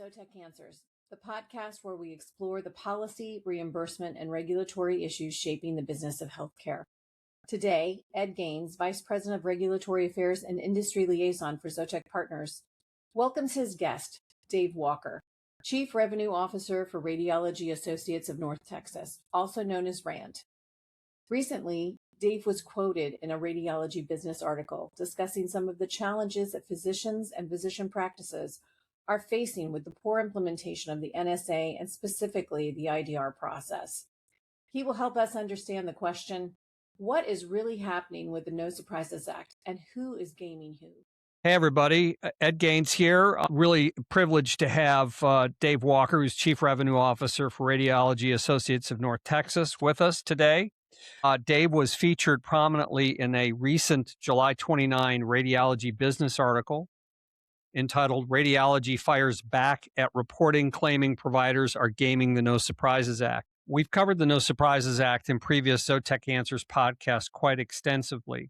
Zotec Answers, the podcast where we explore the policy, reimbursement, and regulatory issues shaping the business of healthcare. Today, Ed Gaines, Vice President of Regulatory Affairs and Industry Liaison for Zotec Partners, welcomes his guest, Dave Walker, Chief Revenue Officer for Radiology Associates of North Texas, also known as RANT. Recently, Dave was quoted in a radiology business article discussing some of the challenges that physicians and physician practices are facing with the poor implementation of the NSA and specifically the IDR process. He will help us understand the question, what is really happening with the No Surprises Act and who is gaming who? Hey, everybody. Ed Gaines here. Really privileged to have Dave Walker, who's Chief Revenue Officer for Radiology Associates of North Texas, with us today. Dave was featured prominently in a recent July 29 radiology business article entitled Radiology Fires Back at Reporting Claiming Providers Are Gaming the No Surprises Act. We've covered the No Surprises Act in previous Zotec Answers podcasts quite extensively,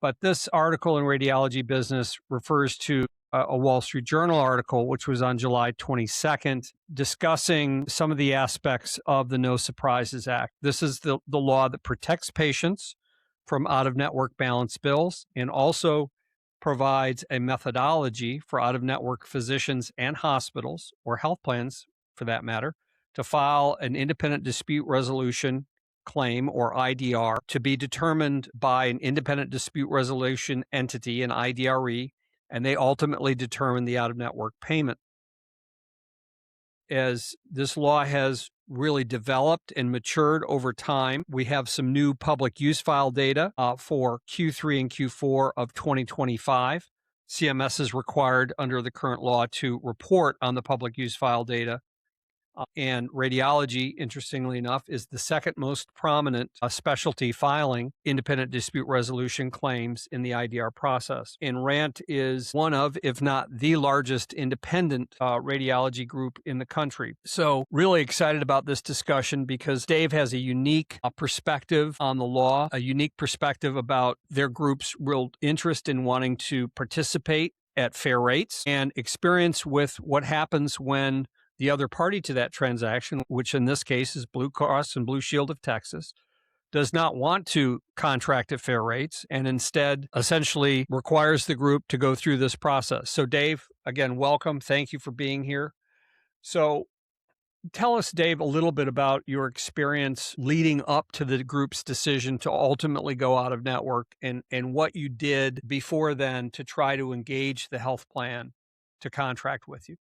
but this article in Radiology Business refers to a Wall Street Journal article, which was on July 22nd, discussing some of the aspects of the No Surprises Act. This is the law that protects patients from out-of-network balance bills and also provides a methodology for out-of-network physicians and hospitals, or health plans for that matter, to file an independent dispute resolution claim, or IDR, to be determined by an independent dispute resolution entity, an IDRE, and they ultimately determine the out-of-network payment. As this law has really developed and matured over time, we have some new public use file data for Q3 and Q4 of 2025. CMS is required under the current law to report on the public use file data. And radiology, interestingly enough, is the second most prominent specialty filing independent dispute resolution claims in the IDR process. And RANT is one of, if not the largest independent radiology group in the country. So really excited about this discussion because Dave has a unique perspective on the law, a unique perspective about their group's real interest in wanting to participate at fair rates and experience with what happens when the other party to that transaction, which in this case is Blue Cross and Blue Shield of Texas, does not want to contract at fair rates and instead essentially requires the group to go through this process. So Dave, again, welcome. Thank you for being here. So tell us, Dave, a little bit about your experience leading up to the group's decision to ultimately go out of network and what you did before then to try to engage the health plan to contract with you.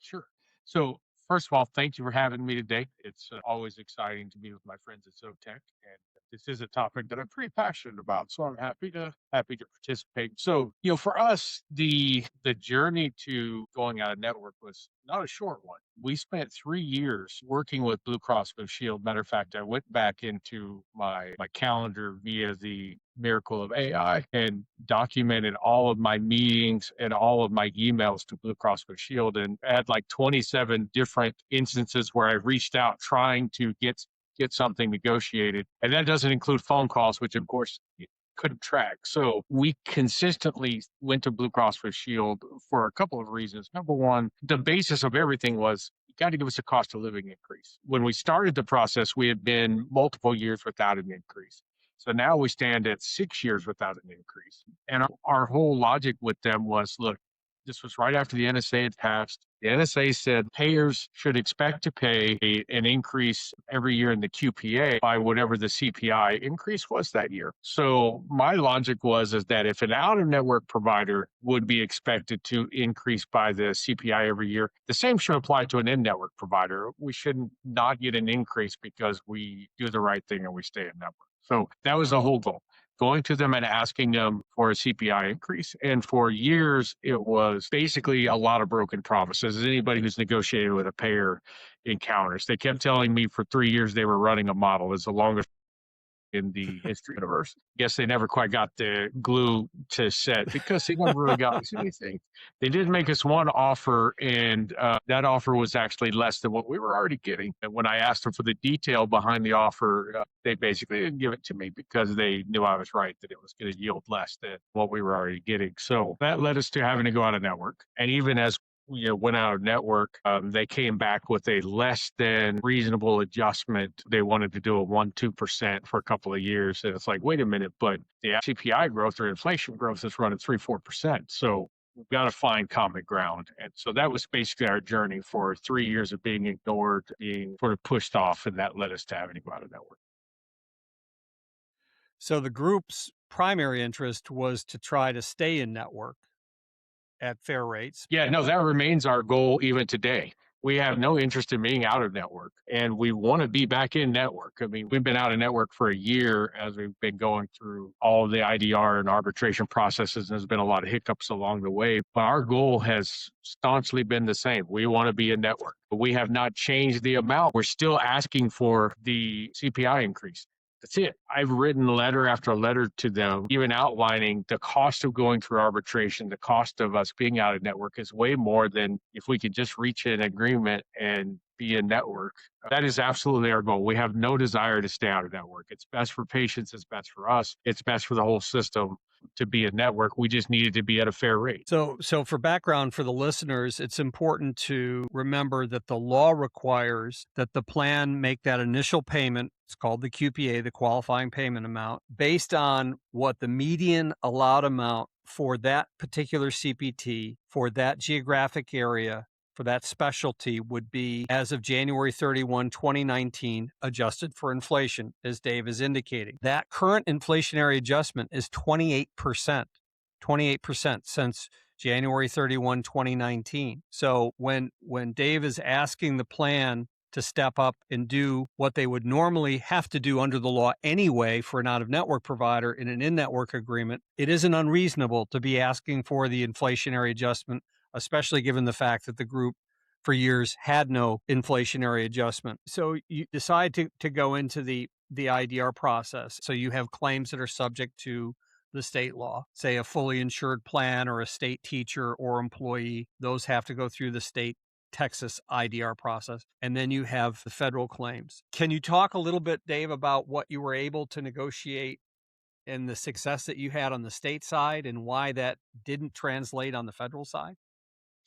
Sure. So first of all, thank you for having me today. It's always exciting to be with my friends at Zotec, and this is a topic that I'm pretty passionate about. So I'm happy to participate. So for us, the journey to going out of network was not a short one. We spent 3 years working with Blue Cross Blue Shield. Matter of fact, I went back into my calendar via the miracle of AI and documented all of my meetings and all of my emails to Blue Cross Blue Shield, and had like 27 different instances where I reached out trying to get something negotiated. And that doesn't include phone calls, which of course couldn't track. So we consistently went to Blue Cross Blue Shield for a couple of reasons. Number one, the basis of everything was you got to give us a cost of living increase. When we started the process, we had been multiple years without an increase. So now we stand at 6 years without an increase. And our whole logic with them was, look, this was right after the NSA had passed. The NSA said payers should expect to pay an increase every year in the QPA by whatever the CPI increase was that year. So my logic was that if an out-of-network provider would be expected to increase by the CPI every year, the same should apply to an in-network provider. We shouldn't not get an increase because we do the right thing and we stay in network. So that was the whole goal. Going to them and asking them for a CPI increase. And for years, it was basically a lot of broken promises. As anybody who's negotiated with a payer encounters, they kept telling me for 3 years they were running a model. It's the longest in the history of the universe. Guess they never quite got the glue to set because they never really got us anything. They did make us one offer, and that offer was actually less than what we were already getting. And when I asked them for the detail behind the offer, they basically didn't give it to me because they knew I was right, that it was going to yield less than what we were already getting. So that led us to having to go out of network. And even as went out of network, they came back with a less than reasonable adjustment. They wanted to do a 1-2% for a couple of years. And it's like, wait a minute, but the CPI growth or inflation growth is running 3-4%. So we've got to find common ground. And so that was basically our journey for 3 years of being ignored, being sort of pushed off, and that led us to having to go out of network. So the group's primary interest was to try to stay in network at fair rates. Yeah, no, that remains our goal even today. We have no interest in being out of network, and we want to be back in network. I mean, we've been out of network for a year as we've been going through all of the IDR and arbitration processes, and there's been a lot of hiccups along the way. But our goal has staunchly been the same. We want to be in network. But we have not changed the amount. We're still asking for the CPI increase. That's it. I've written letter after letter to them, even outlining the cost of going through arbitration, the cost of us being out of network is way more than if we could just reach an agreement and be in network. That is absolutely our goal. We have no desire to stay out of network. It's best for patients. It's best for us. It's best for the whole system to be in network. We just needed to be at a fair rate. So for background for the listeners, it's important to remember that the law requires that the plan make that initial payment, it's called the QPA, the qualifying payment amount, based on what the median allowed amount for that particular CPT, for that geographic area, for that specialty would be as of January 31, 2019, adjusted for inflation, as Dave is indicating. That current inflationary adjustment is 28%, 28% since January 31, 2019. So when Dave is asking the plan to step up and do what they would normally have to do under the law anyway for an out-of-network provider in an in-network agreement, it isn't unreasonable to be asking for the inflationary adjustment, especially given the fact that the group for years had no inflationary adjustment. So you decide to go into the IDR process. So you have claims that are subject to the state law, say a fully insured plan or a state teacher or employee. Those have to go through the state Texas IDR process. And then you have the federal claims. Can you talk a little bit, Dave, about what you were able to negotiate and the success that you had on the state side and why that didn't translate on the federal side?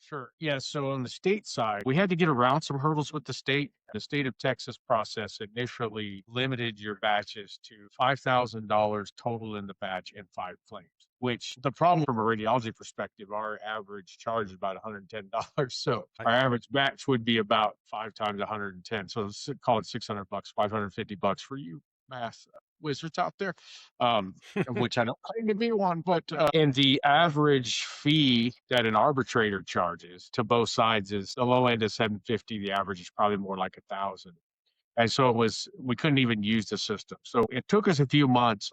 Sure. Yeah. So on the state side, we had to get around some hurdles with the state. The state of Texas process initially limited your batches to $5,000 total in the batch and 5 claims, which the problem from a radiology perspective, our average charge is about $110. So our average batch would be about 5 times 110. So call it $600, $550 for you math wizards out there, which I don't claim to be one, but and the average fee that an arbitrator charges to both sides is the low end is $750. The average is probably more like $1,000. And so we couldn't even use the system. So it took us a few months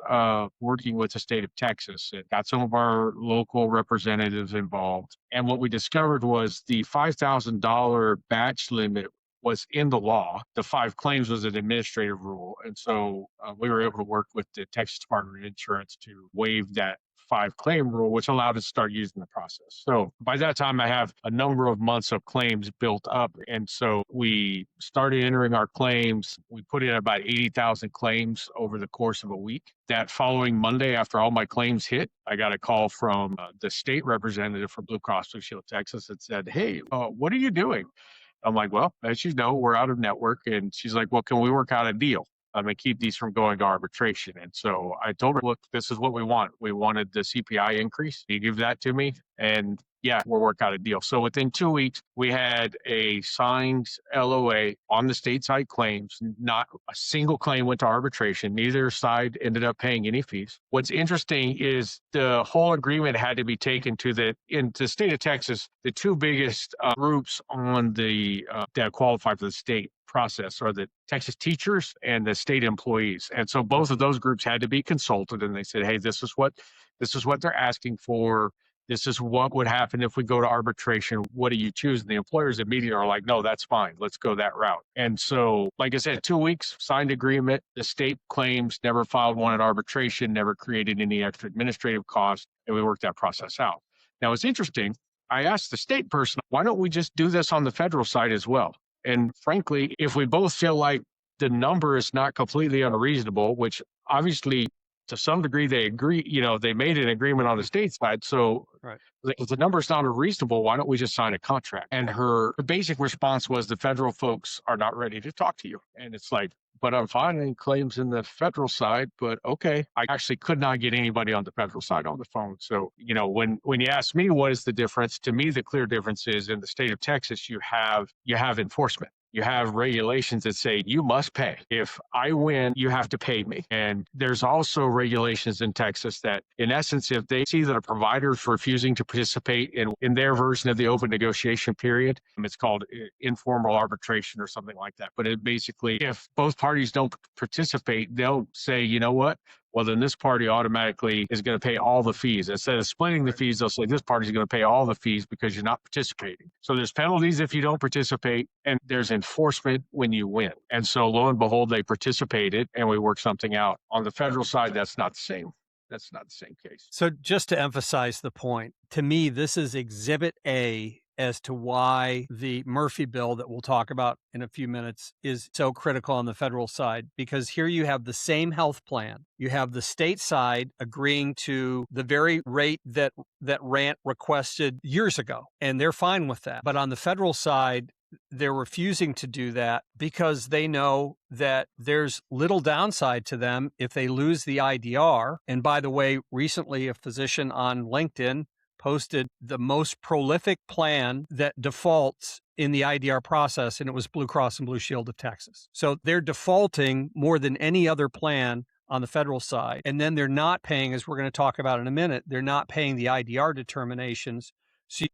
working with the state of Texas. It got some of our local representatives involved. And what we discovered was the $5,000 batch limit was in the law. The 5 claims was an administrative rule. And so we were able to work with the Texas Department of Insurance to waive that 5 claim rule, which allowed us to start using the process. So by that time, I have a number of months of claims built up. And so we started entering our claims. We put in about 80,000 claims over the course of a week. That following Monday, after all my claims hit, I got a call from the state representative for Blue Cross Blue Shield Texas that said, "Hey, what are you doing?" I'm like, "Well, as you know, we're out of network." And she's like, "Well, can we work out a deal? I'm going to keep these from going to arbitration." And so I told her, "Look, this is what we want. We wanted the CPI increase. You give that to me, and yeah, we'll work out a deal." So within 2 weeks, we had a signed LOA on the state side claims. Not a single claim went to arbitration. Neither side ended up paying any fees. What's interesting is the whole agreement had to be taken to in the state of Texas, the 2 biggest groups on that qualify for the state process are the Texas teachers and the state employees. And so both of those groups had to be consulted, and they said, "Hey, this is what they're asking for. This is what would happen if we go to arbitration. What do you choose?" And the employers immediately are like, "No, that's fine. Let's go that route." And so, like I said, 2 weeks, signed agreement. The state claims, never filed one at arbitration, never created any extra administrative costs, and we worked that process out. Now, it's interesting. I asked the state person, "Why don't we just do this on the federal side as well?" And frankly, if we both feel like the number is not completely unreasonable, which obviously to some degree, they agree, they made an agreement on the state side. So Right. if the number's not unreasonable, why don't we just sign a contract? And her basic response was the federal folks are not ready to talk to you. And it's like, but I'm filing claims in the federal side, but okay. I actually could not get anybody on the federal side on the phone. So, when you ask me what is the difference, to me, the clear difference is in the state of Texas, you have enforcement. You have regulations that say you must pay. If I win, you have to pay me. And there's also regulations in Texas that, in essence, if they see that a provider is refusing to participate in their version of the open negotiation period, it's called informal arbitration or something like that. But it basically, if both parties don't participate, they'll say, you know what? Well, then this party automatically is going to pay all the fees. Instead of splitting the fees, they'll say this party is going to pay all the fees because you're not participating. So there's penalties if you don't participate, and there's enforcement when you win. And so lo and behold, they participated and we worked something out. On the federal side, that's not the same. That's not the same case. So just to emphasize the point, to me, this is Exhibit A as to why the Murphy bill that we'll talk about in a few minutes is so critical on the federal side, because here you have the same health plan. You have the state side agreeing to the very rate that RANT requested years ago, and they're fine with that. But on the federal side, they're refusing to do that because they know that there's little downside to them if they lose the IDR. And by the way, recently a physician on LinkedIn posted the most prolific plan that defaults in the IDR process, and it was Blue Cross and Blue Shield of Texas. So they're defaulting more than any other plan on the federal side. And then they're not paying, as we're going to talk about in a minute, they're not paying the IDR determinations. So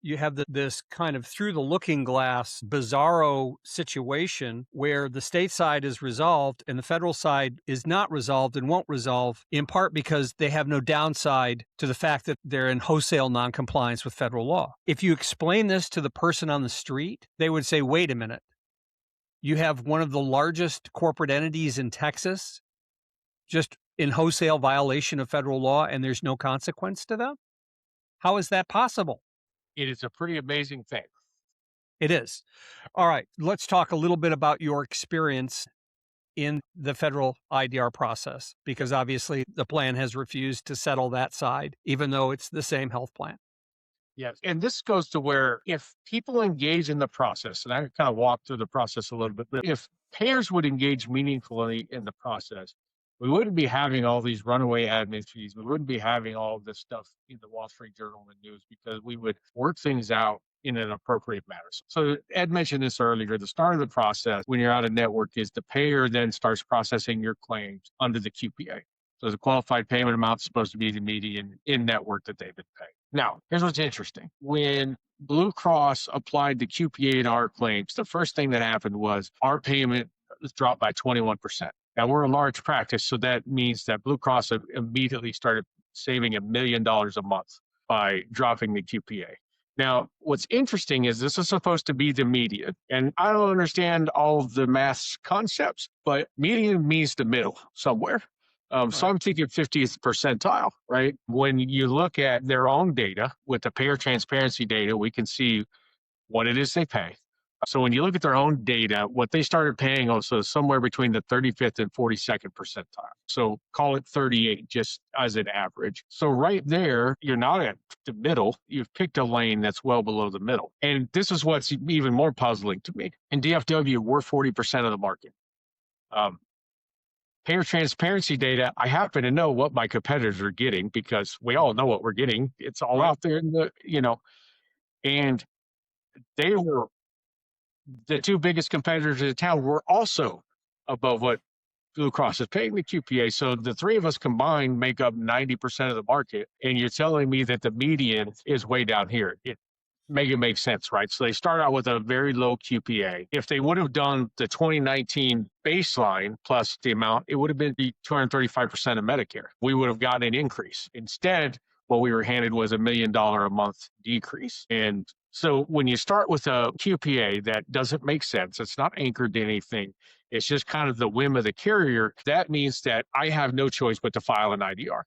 you have this kind of through the looking glass bizarro situation where the state side is resolved and the federal side is not resolved and won't resolve, in part because they have no downside to the fact that they're in wholesale noncompliance with federal law. If you explain this to the person on the street, they would say, wait a minute, you have one of the largest corporate entities in Texas just in wholesale violation of federal law and there's no consequence to them? How is that possible? It is a pretty amazing thing. It is. All right. Let's talk a little bit about your experience in the federal IDR process, because obviously the plan has refused to settle that side, even though it's the same health plan. Yes. And this goes to where if people engage in the process, and I kind of walk through the process a little bit, but if payers would engage meaningfully in the process, we wouldn't be having all these runaway admin fees. We wouldn't be having all of this stuff in the Wall Street Journal and news, because we would work things out in an appropriate manner. So Ed mentioned this earlier. The start of the process when you're out of network is the payer then starts processing your claims under the QPA. So the qualified payment amount is supposed to be the median in network that they've been paying. Now, here's what's interesting. When Blue Cross applied the QPA in our claims, the first thing that happened was our payment was dropped by 21%. Now, we're a large practice, so that means that Blue Cross immediately started saving $1 million a month by dropping the QPA. Now, what's interesting is this is supposed to be the median, and I don't understand all of the math concepts, but median means the middle somewhere. So I'm thinking 50th percentile, right? When you look at their own data with the payer transparency data, we can see what it is they pay. So when you look at their own data, what they started paying also is somewhere between the 35th and 42nd percentile. So call it 38 just as an average. So right there, you're not at the middle. You've picked a lane that's well below the middle. And this is what's even more puzzling to me. In DFW, we're 40% of the market. Payer transparency data, I happen to know what my competitors are getting because we all know what we're getting. It's all out there in the, and they were the two biggest competitors in town were also above what Blue Cross is paying the QPA. So the three of us combined make up 90% of the market. And you're telling me that the median is way down here. It makes sense, right? So they start out with a very low QPA. If they would have done the 2019 baseline plus the amount, it would have been 235% of Medicare. We would have gotten an increase. Instead, what we were handed was $1 million a month decrease. And so when you start with a QPA that doesn't make sense, it's not anchored to anything, it's just kind of the whim of the carrier, that means that I have no choice but to file an IDR.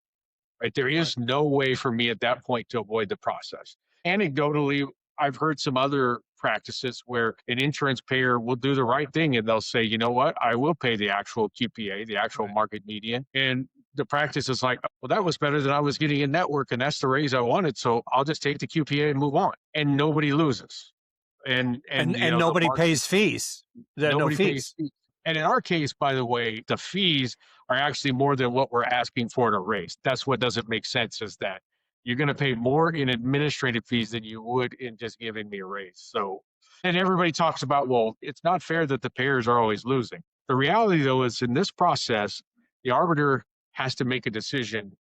Right? There is no way for me at that point to avoid the process. Anecdotally, I've heard some other practices where an insurance payer will do the right thing and they'll say, you know what, I will pay the actual QPA, the actual market median. And the practice is like, well, that was better than I was getting in network, and that's the raise I wanted. So I'll just take the QPA and move on, and nobody loses. And nobody pays fees. There are no fees. And in our case, by the way, the fees are actually more than what we're asking for to raise. That's what doesn't make sense, is that you're going to pay more in administrative fees than you would in just giving me a raise. So, and everybody talks about, well, it's not fair that the payers are always losing. The reality, though, is in this process, the arbiter has to make a decision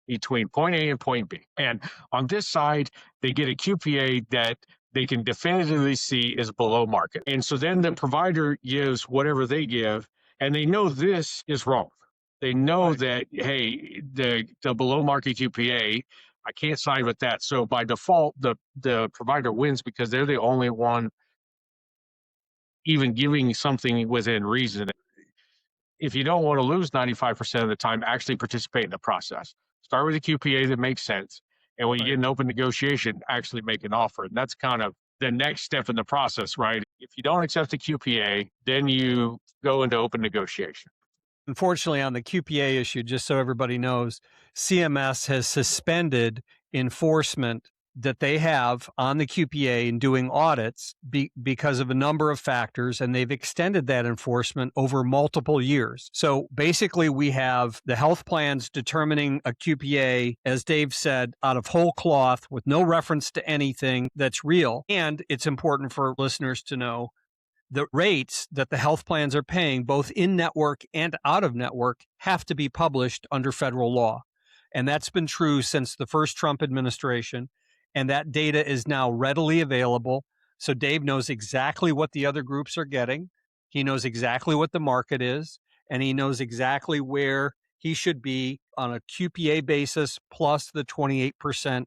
between point A and point B. And on this side, they get a QPA that they can definitively see is below market. And so then the provider gives whatever they give, and they know this is wrong. They know that, hey, the below market QPA, I can't side with that. So by default, the provider wins because they're the only one even giving something within reason. If you don't want to lose 95% of the time, actually participate in the process. Start with a QPA that makes sense. And when you get an open negotiation, actually make an offer. And that's kind of the next step in the process, right? If you don't accept the QPA, then you go into open negotiation. Unfortunately, on the QPA issue, just so everybody knows, CMS has suspended enforcement that they have on the QPA in doing audits because of a number of factors, and they've extended that enforcement over multiple years. So basically, we have the health plans determining a QPA, as Dave said, out of whole cloth with no reference to anything that's real. And it's important for listeners to know the rates that the health plans are paying, both in network and out of network, have to be published under federal law. And that's been true since the first Trump administration. And that data is now readily available. So Dave knows exactly what the other groups are getting. He knows exactly what the market is, and he knows exactly where he should be on a QPA basis plus the 28%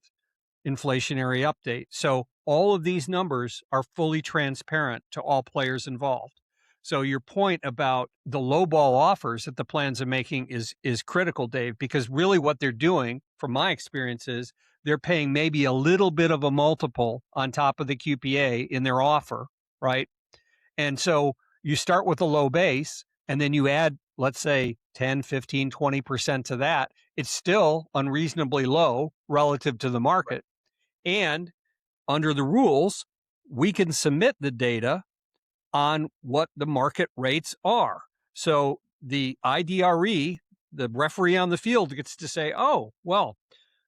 inflationary update. So all of these numbers are fully transparent to all players involved. So your point about the lowball offers that the plans are making is critical, Dave, because really what they're doing, from my experience, is they're paying maybe a little bit of a multiple on top of the QPA in their offer, right? And so you start with a low base, and then you add, let's say, 10, 15, 20% to that. It's still unreasonably low relative to the market. And under the rules, we can submit the data on what the market rates are. So the IDRE, the referee on the field, gets to say, oh, well,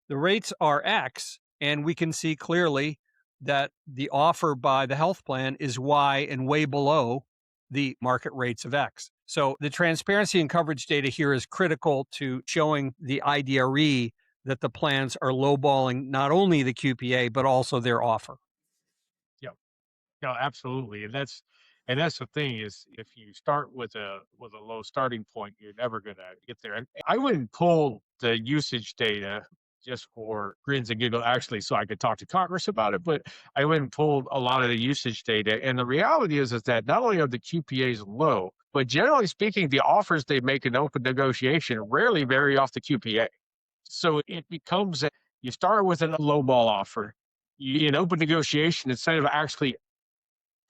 the rates are X, and we can see clearly that the offer by the health plan is Y and way below the market rates of X. So the transparency and coverage data here is critical to showing the IDRE that the plans are lowballing not only the QPA, but also their offer. Yeah, no, absolutely. And that's the thing, is if you start with a low starting point, you're never going to get there. And I wouldn't pull the usage data just for grins and giggles, actually, so I could talk to Congress about it, but I went and pulled a lot of the usage data. And the reality is that not only are the QPAs low, but generally speaking, the offers they make in open negotiation rarely vary off the QPA. So it becomes that you start with a low ball offer. In open negotiation, instead of actually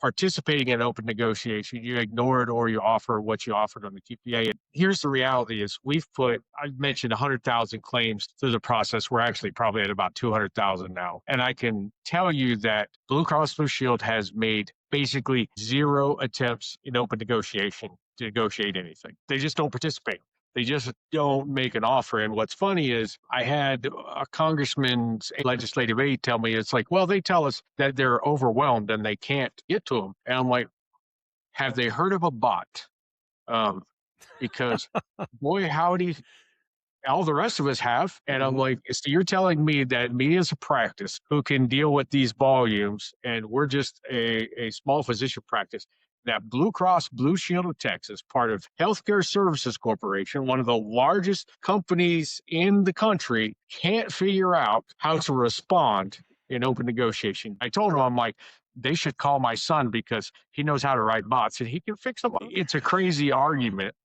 participating in open negotiation, you ignore it or you offer what you offered on the QPA. And here's the reality: is I've mentioned 100,000 claims through the process. We're actually probably at about 200,000 now. And I can tell you that Blue Cross Blue Shield has made basically zero attempts in open negotiation to negotiate anything. They just don't participate. They just don't make an offer. And what's funny is I had a congressman's legislative aide tell me, it's like, well, they tell us that they're overwhelmed and they can't get to them. And I'm like, have they heard of a bot? Because boy, howdy, all the rest of us have. And I'm like, so you're telling me that me as a practice who can deal with these volumes, and we're just a small physician practice, that Blue Cross Blue Shield of Texas, part of Healthcare Services Corporation, one of the largest companies in the country, can't figure out how to respond in open negotiation. I told him, I'm like, they should call my son because he knows how to write bots and he can fix them. It's a crazy argument.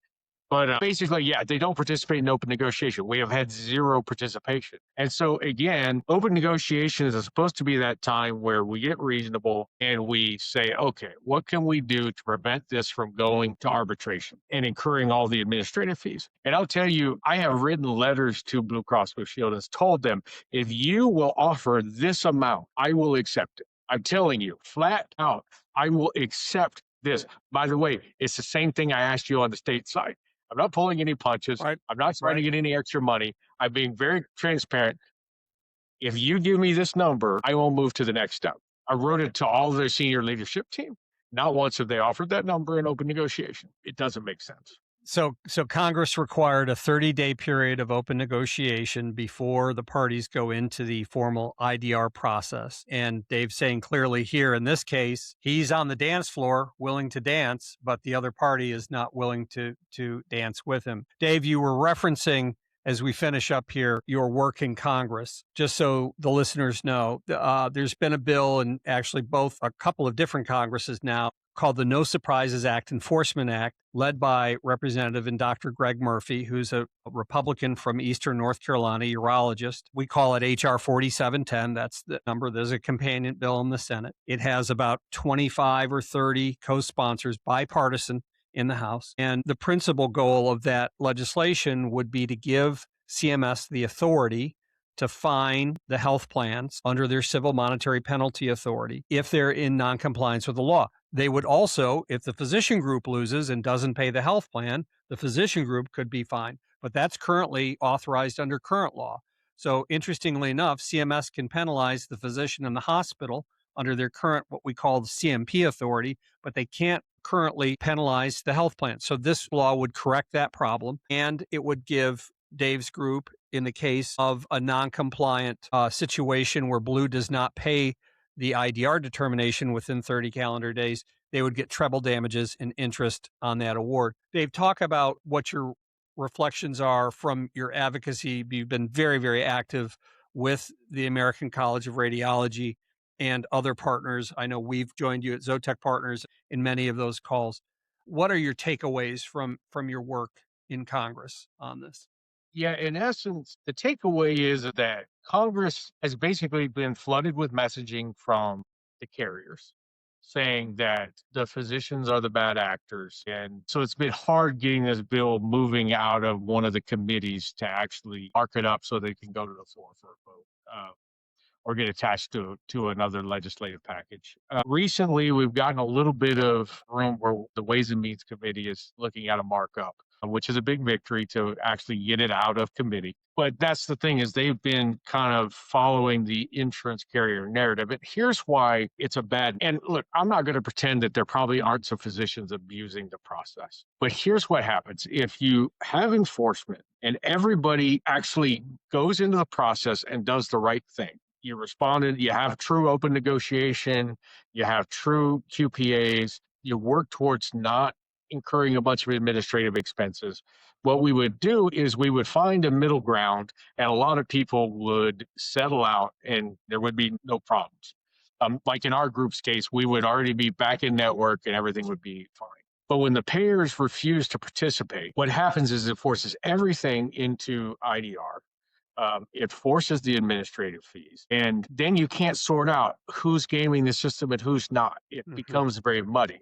But basically, yeah, they don't participate in open negotiation. We have had zero participation. And so again, open negotiations is supposed to be that time where we get reasonable and we say, okay, what can we do to prevent this from going to arbitration and incurring all the administrative fees? And I'll tell you, I have written letters to Blue Cross Blue Shield and told them, if you will offer this amount, I will accept it. I'm telling you, flat out, I will accept this. By the way, it's the same thing I asked you on the state side. I'm not pulling any punches. Right. I'm not trying to get any extra money. I'm being very transparent. If you give me this number, I will move to the next step. I wrote it to all of their senior leadership team. Not once have they offered that number in open negotiation. It doesn't make sense. So Congress required a 30-day period of open negotiation before the parties go into the formal IDR process. And Dave's saying clearly here in this case, he's on the dance floor willing to dance, but the other party is not willing to dance with him. Dave, you were referencing, as we finish up here, your work in Congress. Just so the listeners know, there's been a bill, and actually a couple of different Congresses now, called the No Surprises Act Enforcement Act, led by Representative and Dr. Greg Murphy, who's a Republican from Eastern North Carolina, urologist. We call it H.R. 4710. That's the number. There's a companion bill in the Senate. It has about 25 or 30 co-sponsors, bipartisan, in the House. And the principal goal of that legislation would be to give CMS the authority to fine the health plans under their civil monetary penalty authority if they're in noncompliance with the law. They would also, if the physician group loses and doesn't pay the health plan, the physician group could be fined. But that's currently authorized under current law. So interestingly enough, CMS can penalize the physician in the hospital under their current, what we call the CMP authority, but they can't currently penalize the health plan. So this law would correct that problem, and it would give Dave's group, in the case of a non-compliant situation where Blue does not pay the IDR determination within 30 calendar days, they would get treble damages and interest on that award. Dave, talk about what your reflections are from your advocacy. You've been very, very active with the American College of Radiology and other partners. I know we've joined you at Zotec Partners in many of those calls. What are your takeaways from your work in Congress on this? Yeah, in essence, the takeaway is that Congress has basically been flooded with messaging from the carriers saying that the physicians are the bad actors. And so it's been hard getting this bill moving out of one of the committees to actually mark it up so they can go to the floor for a vote. Or get attached to another legislative package. Recently, we've gotten a little bit of room where the Ways and Means Committee is looking at a markup, which is a big victory to actually get it out of committee. But that's the thing, is they've been kind of following the insurance carrier narrative. And here's why it's a bad, and look, I'm not going to pretend that there probably aren't some physicians abusing the process. But here's what happens. If you have enforcement and everybody actually goes into the process and does the right thing, you responded, you have true open negotiation, you have true QPAs, you work towards not incurring a bunch of administrative expenses. What we would do is we would find a middle ground, and a lot of people would settle out and there would be no problems. Like in our group's case, we would already be back in network and everything would be fine. But when the payers refuse to participate, what happens is it forces everything into IDR. It forces the administrative fees, and then you can't sort out who's gaming the system and who's not. It becomes very muddy,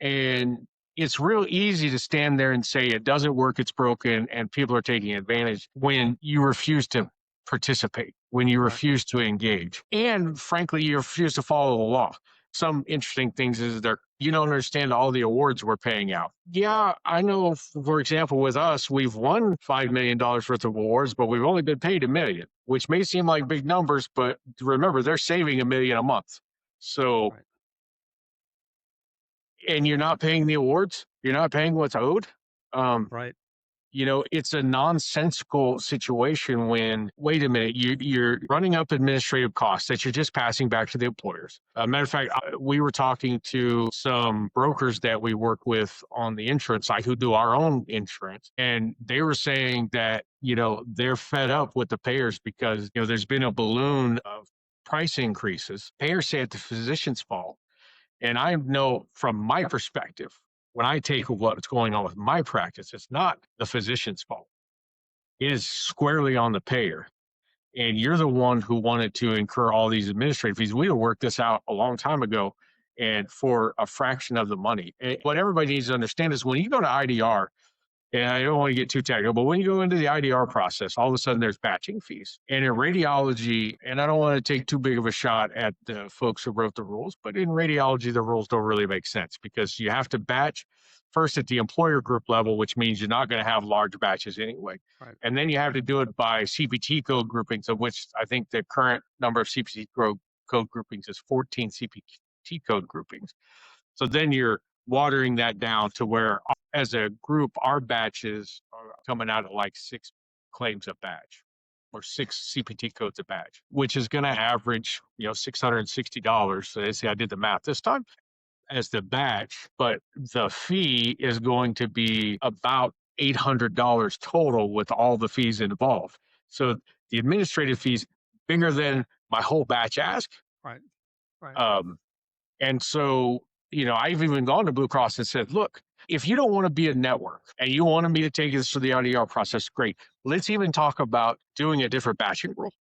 and it's real easy to stand there and say it doesn't work, it's broken, and people are taking advantage when you refuse to participate, when you refuse to engage, and frankly, you refuse to follow the law. Some interesting things is you don't understand all the awards we're paying out. Yeah, I know, for example, with us, we've won $5 million worth of awards, but we've only been paid $1 million, which may seem like big numbers, but remember, they're saving $1 million a month. So, and you're not paying the awards, you're not paying what's owed. Right. You know, it's a nonsensical situation when, wait a minute, you're running up administrative costs that you're just passing back to the employers. Matter of fact, we were talking to some brokers that we work with on the insurance side who do our own insurance, and they were saying that, you know, they're fed up with the payers because, you know, there's been a balloon of price increases. Payers say it's the physician's fault. And I know from my perspective, when I take what's going on with my practice, it's not the physician's fault. It is squarely on the payer. And you're the one who wanted to incur all these administrative fees. We have worked this out a long time ago and for a fraction of the money. And what everybody needs to understand is when you go to IDR, and I don't want to get too technical, but when you go into the IDR process, all of a sudden there's batching fees. And in radiology, and I don't want to take too big of a shot at the folks who wrote the rules, but in radiology, the rules don't really make sense because you have to batch first at the employer group level, which means you're not going to have large batches anyway. Right. And then you have to do it by CPT code groupings, of which I think the current number of CPT code groupings is 14 CPT code groupings. So then you're watering that down to where, as a group, our batches are coming out at like 6 claims a batch or 6 CPT codes a batch, which is going to average, $660. So they say I did the math this time as the batch, but the fee is going to be about $800 total with all the fees involved. So the administrative fees bigger than my whole batch ask. Right. And so, I've even gone to Blue Cross and said, look, if you don't want to be a network and you wanted me to take this through the IDR process, great. Let's even talk about doing a different batching rule.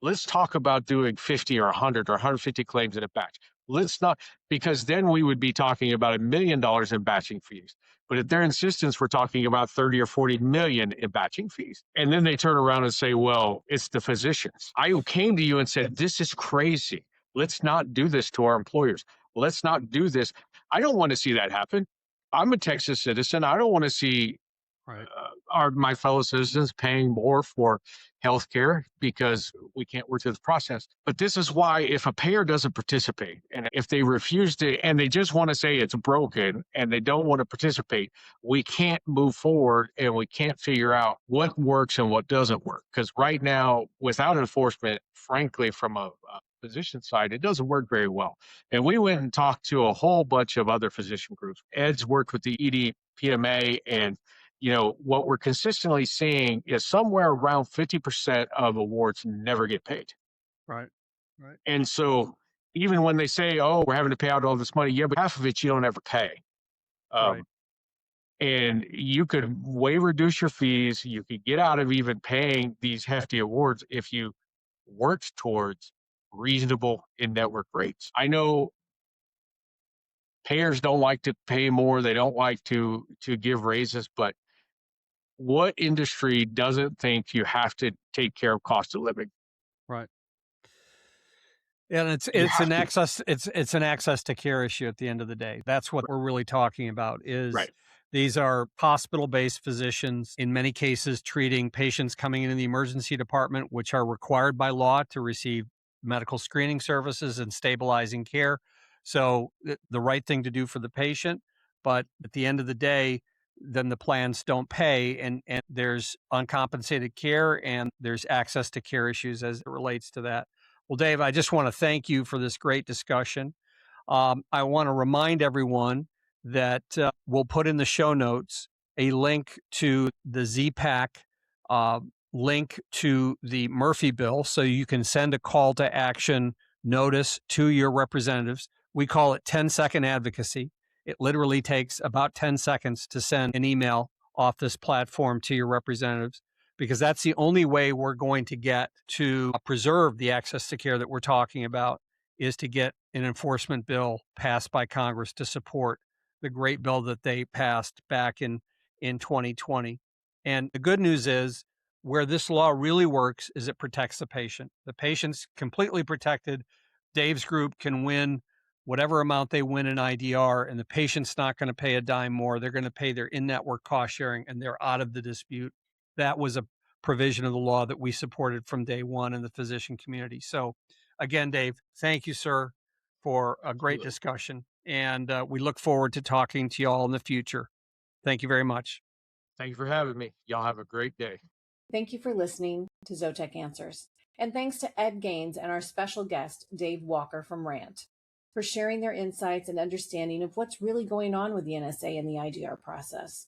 Let's talk about doing 50 or 100 or 150 claims in a batch. Let's not, because then we would be talking about $1 million in batching fees. But at their insistence, we're talking about 30 or 40 million in batching fees. And then they turn around and say, well, it's the physicians. I came to you and said, this is crazy. Let's not do this to our employers. Let's not do this. I don't want to see that happen. I'm a Texas citizen. I don't want to see my fellow citizens paying more for healthcare because we can't work through the process. But this is why, if a payer doesn't participate and if they refuse to, and they just want to say it's broken and they don't want to participate, we can't move forward and we can't figure out what works and what doesn't work. Because right now, without enforcement, frankly, from a physician side, it doesn't work very well. And we went and talked to a whole bunch of other physician groups. Ed's worked with the EDPMA, and what we're consistently seeing is somewhere around 50% of awards never get paid. Right. And so even when they say, oh, we're having to pay out all this money, yeah, but half of it you don't ever pay. Right. And you could way reduce your fees. You could get out of even paying these hefty awards if you worked towards reasonable in-network rates. I know payers don't like to pay more. They don't like to give raises, but what industry doesn't think you have to take care of cost of living? Right. And it's an access to care issue at the end of the day. That's what we're really talking about is these are hospital-based physicians, in many cases treating patients coming into the emergency department, which are required by law to receive medical screening services and stabilizing care. So the right thing to do for the patient, but at the end of the day, then the plans don't pay and there's uncompensated care and there's access to care issues as it relates to that. Well, Dave, I just want to thank you for this great discussion. I want to remind everyone that we'll put in the show notes a link to the ZPAC link to the Murphy bill so you can send a call to action notice to your representatives. We call it 10-second advocacy. It literally takes about 10 seconds to send an email off this platform to your representatives, because that's the only way we're going to get to preserve the access to care that we're talking about, is to get an enforcement bill passed by Congress to support the great bill that they passed back in 2020. And the good news is, where this law really works is it protects the patient. The patient's completely protected. Dave's group can win whatever amount they win in IDR, and the patient's not going to pay a dime more. They're going to pay their in-network cost sharing, and they're out of the dispute. That was a provision of the law that we supported from day one in the physician community. So again, Dave, thank you, sir, for a great discussion. And we look forward to talking to you all in the future. Thank you very much. Thank you for having me. Y'all have a great day. Thank you for listening to Zotec Answers. And thanks to Ed Gaines and our special guest, Dave Walker from RANT, for sharing their insights and understanding of what's really going on with the NSA and the IDR process.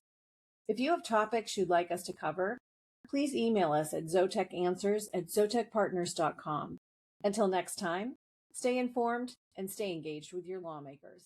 If you have topics you'd like us to cover, please email us at zotecAnswers@zotecpartners.com. Until next time, stay informed and stay engaged with your lawmakers.